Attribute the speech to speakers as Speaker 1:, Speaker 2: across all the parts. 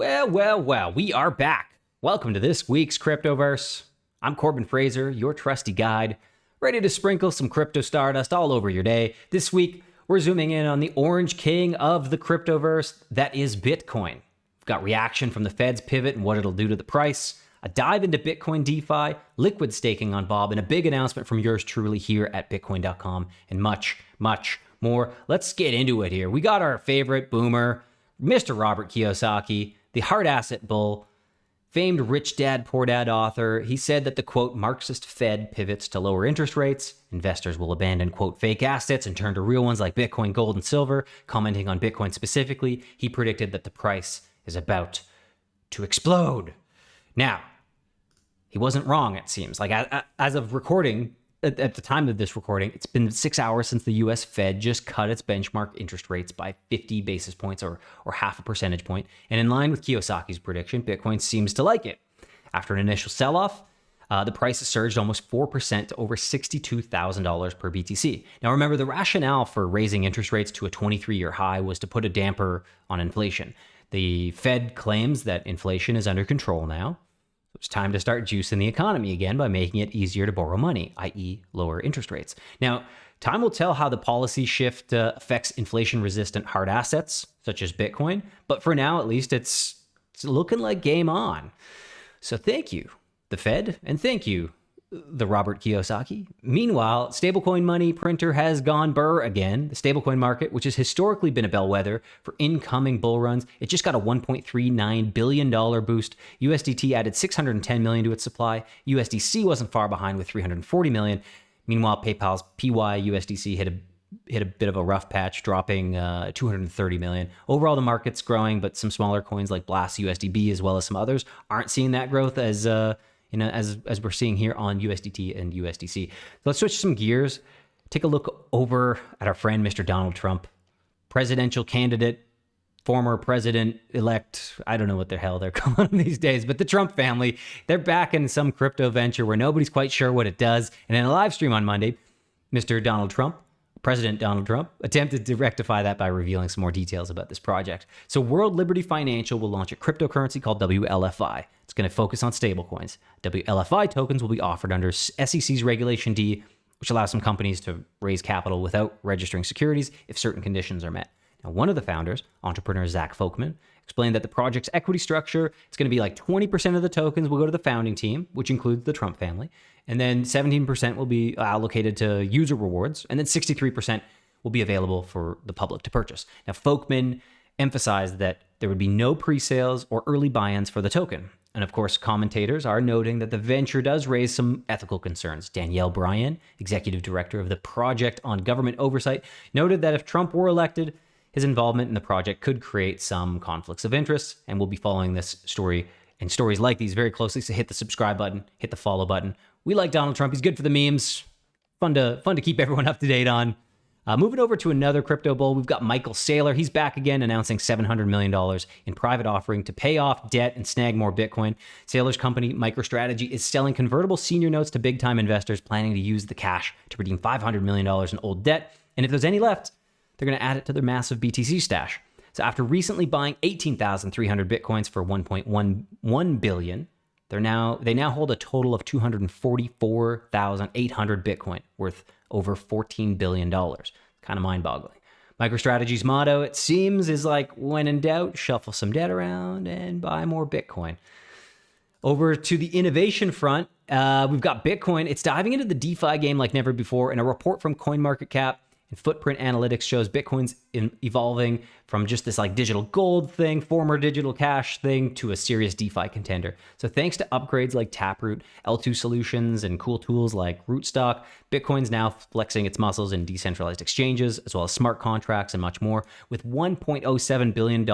Speaker 1: Well, we are back. Welcome to this week's Cryptoverse. I'm Corbin Fraser, your trusty guide, ready to sprinkle some crypto stardust all over your day. This week, we're zooming in on the orange king of the Cryptoverse, that is Bitcoin. We've got reaction from the Fed's pivot and what it'll do to the price, a dive into Bitcoin DeFi, liquid staking on Bob, and a big announcement from yours truly here at Bitcoin.com, and much more. Let's get into it here. We got our favorite boomer, Mr. Robert Kiyosaki, the hard asset bull, famed Rich Dad Poor Dad author. He said that the, quote, Marxist Fed pivots to lower interest rates. Investors will abandon, quote, fake assets and turn to real ones like Bitcoin, gold, and silver. Commenting on Bitcoin specifically, he predicted that the price is about to explode. Now, he wasn't wrong, it seems. Like, as of recording, at the time of this recording, it's been 6 hours since the U.S. Fed just cut its benchmark interest rates by 50 basis points or half a percentage point. And in line with Kiyosaki's prediction, Bitcoin seems to like it. After an initial sell-off, the price has surged almost 4% to over $62,000 per BTC. Now remember, the rationale for raising interest rates to a 23-year high was to put a damper on inflation. The Fed claims that inflation is under control now. It's time to start juicing the economy again by making it easier to borrow money, i.e. lower interest rates. Now, time will tell how the policy shift affects inflation-resistant hard assets, such as Bitcoin. But for now, at least, it's looking like game on. So thank you, the Fed, and thank you, the Robert Kiyosaki. Meanwhile, stablecoin money printer has gone burr again. The stablecoin market, which has historically been a bellwether for incoming bull runs, it just got a $1.39 billion boost. USDT added $610 million to its supply. USDC wasn't far behind with $340 million. Meanwhile, PayPal's PYUSDC hit a bit of a rough patch, dropping $230 million. Overall, the market's growing, but some smaller coins like Blast USDB, as well as some others, aren't seeing that growth as we're seeing here on USDT and USDC. Let's switch some gears. Take a look over at our friend, Mr. Donald Trump, presidential candidate, former president-elect. I don't know what the hell they're calling him these days, but the Trump family, they're back in some crypto venture where nobody's quite sure what it does. And in a live stream on Monday, Mr. Donald Trump, President Donald Trump, attempted to rectify that by revealing some more details about this project. So World Liberty Financial will launch a cryptocurrency called WLFI. It's going to focus on stablecoins. WLFI tokens will be offered under SEC's Regulation D, which allows some companies to raise capital without registering securities if certain conditions are met. Now, one of the founders, entrepreneur Zach Folkman, explained that the project's equity structure is going to be like 20% of the tokens will go to the founding team, which includes the Trump family, and then 17% will be allocated to user rewards, and then 63% will be available for the public to purchase. Now, Folkman emphasized that there would be no pre-sales or early buy-ins for the token. And of course, commentators are noting that the venture does raise some ethical concerns. Danielle Bryan, executive director of the Project on Government Oversight, noted that if Trump were elected, his involvement in the project could create some conflicts of interest, and we'll be following this story and stories like these very closely. So hit the subscribe button, hit the follow button. We like Donald Trump. He's good for the memes. Fun to keep everyone up to date on. Moving over to another crypto bull, we've got Michael Saylor. He's back again, announcing $700 million in private offering to pay off debt and snag more Bitcoin. Saylor's company, Microstrategy, is selling convertible senior notes to big-time investors, planning to use the cash to redeem $500 million in old debt. And if there's any left, they're going to add it to their massive BTC stash. So after recently buying 18,300 Bitcoins for $1.11 billion, they now hold a total of 244,800 Bitcoin, worth over $14 billion. Kind of mind-boggling. MicroStrategy's motto, it seems, is like, when in doubt, shuffle some debt around and buy more Bitcoin. Over to the innovation front, we've got Bitcoin. It's diving into the DeFi game like never before, and a report from CoinMarketCap and Footprint Analytics shows Bitcoin's evolving from just this like digital gold thing, former digital cash thing, to a serious DeFi contender. So thanks to upgrades like Taproot, L2 solutions, and cool tools like Rootstock, Bitcoin's now flexing its muscles in decentralized exchanges, as well as smart contracts and much more. With $1.07 billion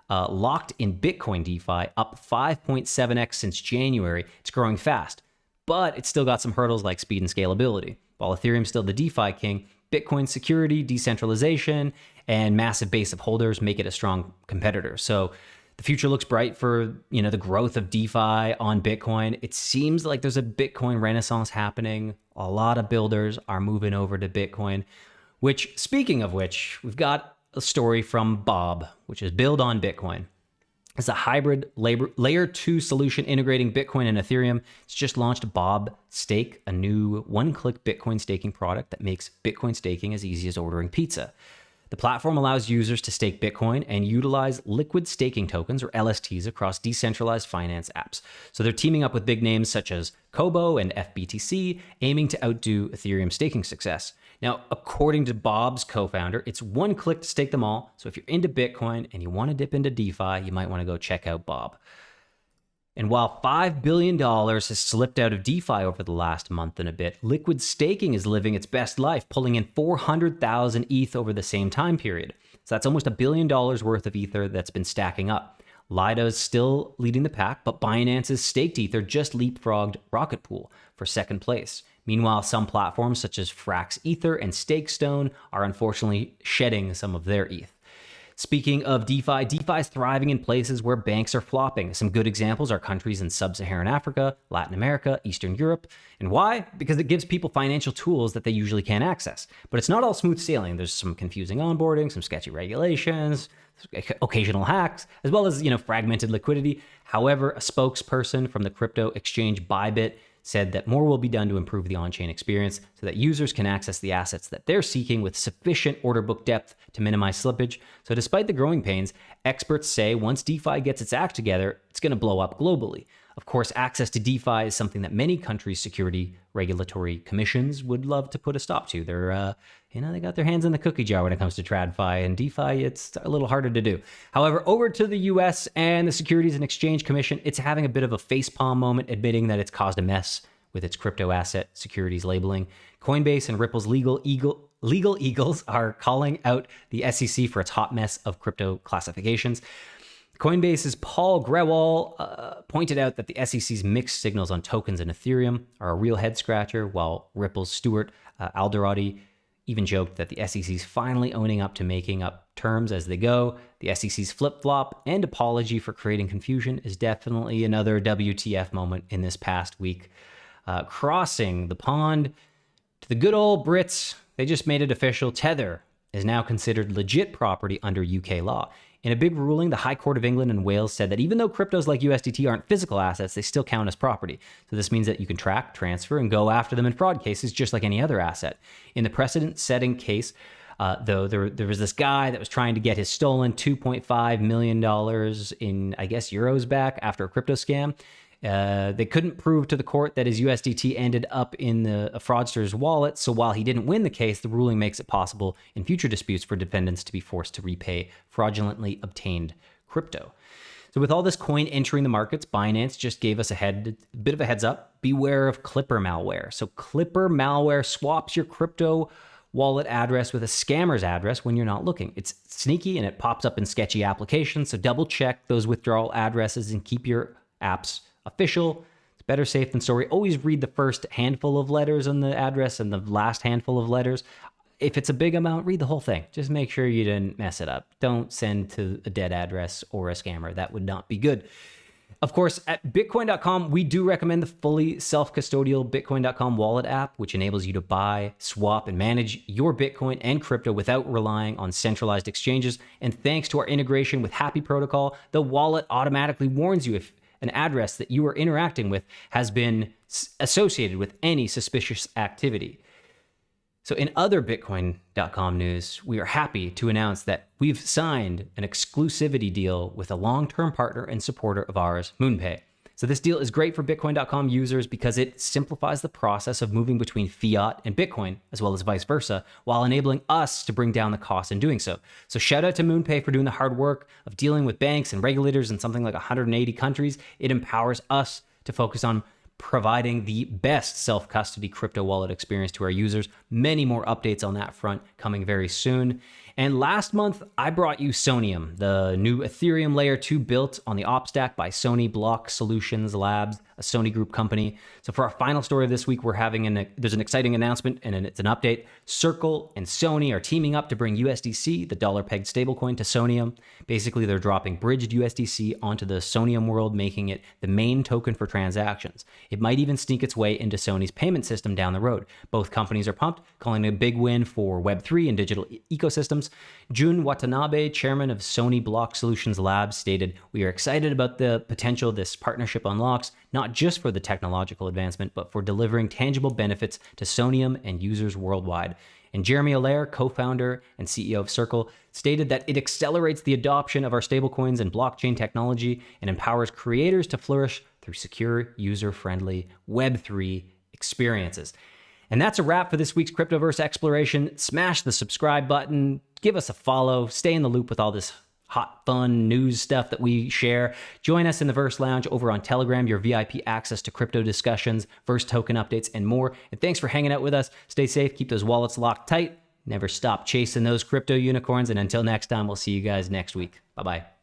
Speaker 1: locked in Bitcoin DeFi, up 5.7x since January, it's growing fast. But it's still got some hurdles like speed and scalability. While Ethereum's still the DeFi king, Bitcoin security, decentralization, and massive base of holders make it a strong competitor. So the future looks bright for, the growth of DeFi on Bitcoin. It seems like there's a Bitcoin renaissance happening. A lot of builders are moving over to Bitcoin, which, speaking of which, we've got a story from Bob, which is Build on Bitcoin. It's a hybrid layer 2 solution integrating Bitcoin and Ethereum. It's just launched Bob Stake, a new one-click Bitcoin staking product that makes Bitcoin staking as easy as ordering pizza. The platform allows users to stake Bitcoin and utilize liquid staking tokens, or LSTs, across decentralized finance apps. So they're teaming up with big names such as Kobo and FBTC, aiming to outdo Ethereum staking success. Now, according to Bob's co-founder, it's one click to stake them all. So if you're into Bitcoin and you want to dip into DeFi, you might want to go check out Bob. And while $5 billion has slipped out of DeFi over the last month and a bit, liquid staking is living its best life, pulling in 400,000 ETH over the same time period. So that's almost $1 billion worth of Ether that's been stacking up. Lida is still leading the pack, but Binance's staked Ether just leapfrogged Rocket Pool for second place. Meanwhile, some platforms such as Frax Ether and Stakestone are unfortunately shedding some of their ETH. Speaking of DeFi, DeFi is thriving in places where banks are flopping. Some good examples are countries in sub-Saharan Africa, Latin America, Eastern Europe. And why? Because it gives people financial tools that they usually can't access. But it's not all smooth sailing. There's some confusing onboarding, some sketchy regulations, occasional hacks, as well as, fragmented liquidity. However, a spokesperson from the crypto exchange Bybit said that more will be done to improve the on-chain experience so that users can access the assets that they're seeking with sufficient order book depth to minimize slippage. So despite the growing pains, experts say once DeFi gets its act together, it's going to blow up globally. Of course, access to DeFi is something that many countries' security regulatory commissions would love to put a stop to. They're, they got their hands in the cookie jar when it comes to TradFi, and DeFi, it's a little harder to do. However, over to the US and the Securities and Exchange Commission, it's having a bit of a facepalm moment, admitting that it's caused a mess with its crypto asset securities labeling. Coinbase and Ripple's legal eagles are calling out the SEC for its hot mess of crypto classifications. Coinbase's Paul Grewal pointed out that the SEC's mixed signals on tokens and Ethereum are a real head scratcher, while Ripple's Stuart Alderodi even joked that the SEC's finally owning up to making up terms as they go. The SEC's flip-flop and apology for creating confusion is definitely another WTF moment in this past week. Crossing the pond to the good old Brits, they just made it official. Tether is now considered legit property under UK law. In a big ruling, the High Court of England and Wales said that even though cryptos like USDT aren't physical assets, they still count as property. So this means that you can track, transfer, and go after them in fraud cases just like any other asset. In the precedent-setting case, though, there was this guy that was trying to get his stolen $2.5 million in, I guess, euros back after a crypto scam. They couldn't prove to the court that his USDT ended up in a fraudster's wallet, so while he didn't win the case, the ruling makes it possible in future disputes for defendants to be forced to repay fraudulently obtained crypto. So with all this coin entering the markets, Binance just gave us a bit of a heads up. Beware of Clipper malware. So Clipper malware swaps your crypto wallet address with a scammer's address when you're not looking. It's sneaky and it pops up in sketchy applications, so double check those withdrawal addresses and keep your apps official. It's better safe than sorry. Always read the first handful of letters on the address and the last handful of letters. If it's a big amount, read the whole thing. Just make sure you didn't mess it up. Don't send to a dead address or a scammer. That would not be good. Of course, at Bitcoin.com, we do recommend the fully self-custodial Bitcoin.com Wallet app, which enables you to buy, swap, and manage your Bitcoin and crypto without relying on centralized exchanges. And thanks to our integration with Happy Protocol, the wallet automatically warns you if an address that you are interacting with has been associated with any suspicious activity. So in other Bitcoin.com news, we are happy to announce that we've signed an exclusivity deal with a long-term partner and supporter of ours, MoonPay. So this deal is great for Bitcoin.com users because it simplifies the process of moving between fiat and Bitcoin, as well as vice versa, while enabling us to bring down the cost in doing so. So shout out to MoonPay for doing the hard work of dealing with banks and regulators in something like 180 countries. It empowers us to focus on providing the best self-custody crypto wallet experience to our users. Many more updates on that front coming very soon. And last month, I brought you Soneium, the new Ethereum Layer 2 built on the OpStack by Sony Block Solutions Labs. a Sony Group company. So for our final story of this week, there's an exciting announcement and it's an update. Circle and Sony are teaming up to bring USDC, the dollar-pegged stablecoin, to Soneium. Basically, they're dropping bridged USDC onto the Soneium world, making it the main token for transactions. It might even sneak its way into Sony's payment system down the road. Both companies are pumped, calling it a big win for Web3 and digital ecosystems. Jun Watanabe, chairman of Sony Block Solutions Labs, stated, "We are excited about the potential this partnership unlocks, not just for the technological advancement, but for delivering tangible benefits to Soneium and users worldwide." And Jeremy Allaire, co-founder and CEO of Circle, stated that it accelerates the adoption of our stablecoins and blockchain technology and empowers creators to flourish through secure, user-friendly Web3 experiences. And that's a wrap for this week's Cryptoverse exploration. Smash the subscribe button, give us a follow, stay in the loop with all this hot, fun news stuff that we share. Join us in the Verse Lounge over on Telegram, your VIP access to crypto discussions, Verse token updates, and more. And thanks for hanging out with us. Stay safe, keep those wallets locked tight, never stop chasing those crypto unicorns. And until next time, we'll see you guys next week. Bye-bye.